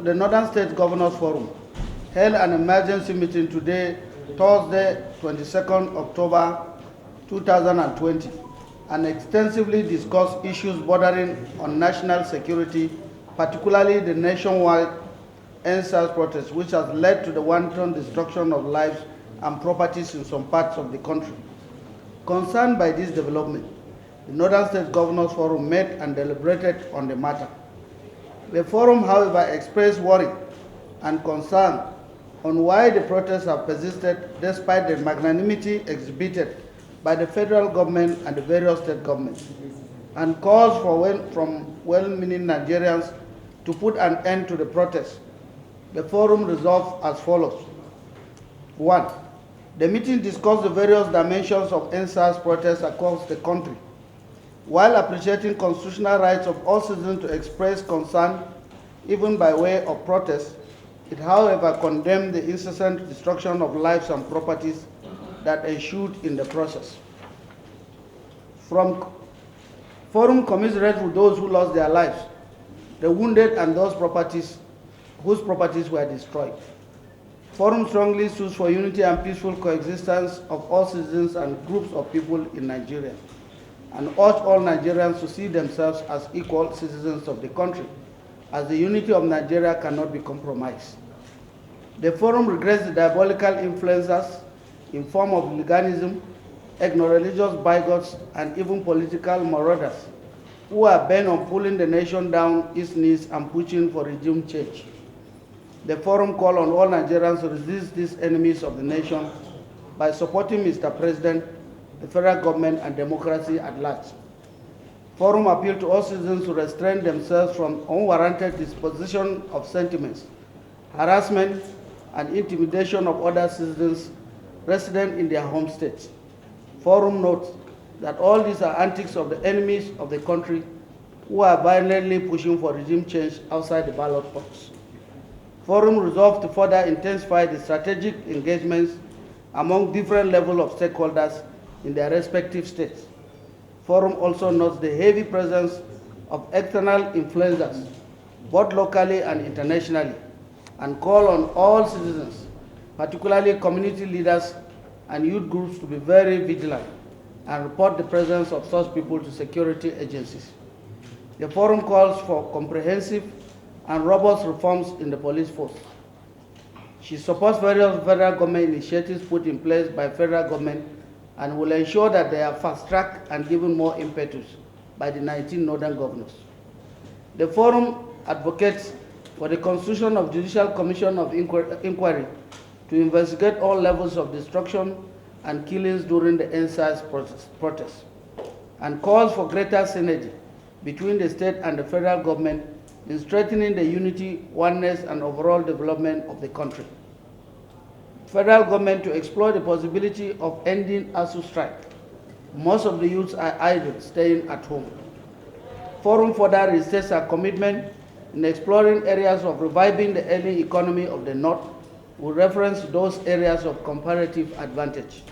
The Northern State Governors Forum held an emergency meeting today, Thursday, 22nd October 2020, and extensively discussed issues bordering on national security, particularly the nationwide EndSARS protest, which has led to the wanton destruction of lives and properties in some parts of the country. Concerned by this development, the Northern State Governors Forum met and deliberated on the matter. The forum, however, expressed worry and concern on why the protests have persisted despite the magnanimity exhibited by the federal government and the various state governments, and calls from well-meaning Nigerians to put an end to the protests. The forum resolved as follows. 1. The meeting discussed the various dimensions of EndSARS protests across the country. While appreciating constitutional rights of all citizens to express concern, even by way of protest, it, however, condemned the incessant destruction of lives and properties that ensued in the process. Forum commiserates with those who lost their lives, the wounded, and those whose properties were destroyed. Forum strongly sues for unity and peaceful coexistence of all citizens and groups of people in Nigeria, and urge all Nigerians to see themselves as equal citizens of the country, as the unity of Nigeria cannot be compromised. The forum regrets the diabolical influences in form of hooliganism, ethno-religious bigots, and even political marauders who are bent on pulling the nation down its knees and pushing for regime change. The forum called on all Nigerians to resist these enemies of the nation by supporting Mr. President, the federal government, and democracy at large. Forum appealed to all citizens to restrain themselves from unwarranted disposition of sentiments, harassment, and intimidation of other citizens resident in their home states. Forum notes that all these are antics of the enemies of the country who are violently pushing for regime change outside the ballot box. Forum resolved to further intensify the strategic engagements among different levels of stakeholders in their respective states. Forum also notes the heavy presence of external influencers, both locally and internationally, and call on all citizens, particularly community leaders and youth groups, to be very vigilant and report the presence of such people to security agencies. The forum calls for comprehensive and robust reforms in the police force. She supports various federal government initiatives put in place by federal government and will ensure that they are fast-tracked and given more impetus by the 19 northern governors. The forum advocates for the constitution of Judicial Commission of Inquiry to investigate all levels of destruction and killings during the EndSARS protests, and calls for greater synergy between the state and the federal government in strengthening the unity, oneness, and overall development of the country. Federal government to explore the possibility of ending ASU strike. Most of the youths are idle, staying at home. Forum further restates our commitment in exploring areas of reviving the early economy of the North with reference to those areas of comparative advantage.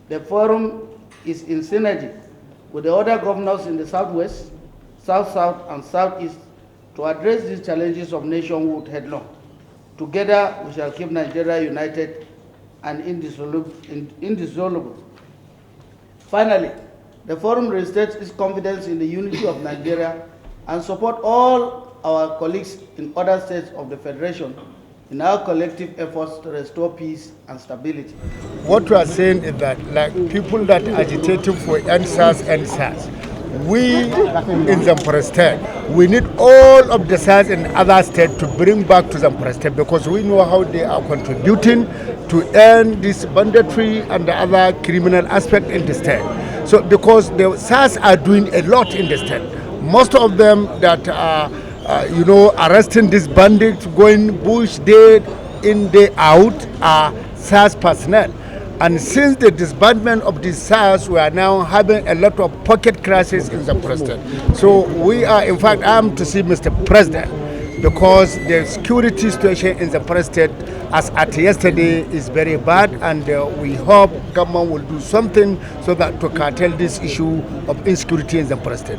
The forum is in synergy with the other governors in the Southwest, South-South, and Southeast to address these challenges of nationhood headlong. Together, we shall keep Nigeria united and indissoluble. Finally, the forum restates its confidence in the unity of Nigeria and support all our colleagues in other states of the Federation in our collective efforts to restore peace and stability. What we are saying is that, like people that agitating for NSAS, we in Zamfara State, we need all of the SARS in other states to bring back to Zamfara State, because we know how they are contributing to end this banditry and the other criminal aspect in the state. So because the SARS are doing a lot in the state, most of them that are arresting these bandits, going bush day in, day out, are SARS personnel. And since the disbandment of the SARS, we are now having a lot of pocket crashes in the State. So we are, in fact, I'm to see Mr. President, because the security situation in the State, as at yesterday, is very bad, and we hope government will do something so that to curtail this issue of insecurity in the State.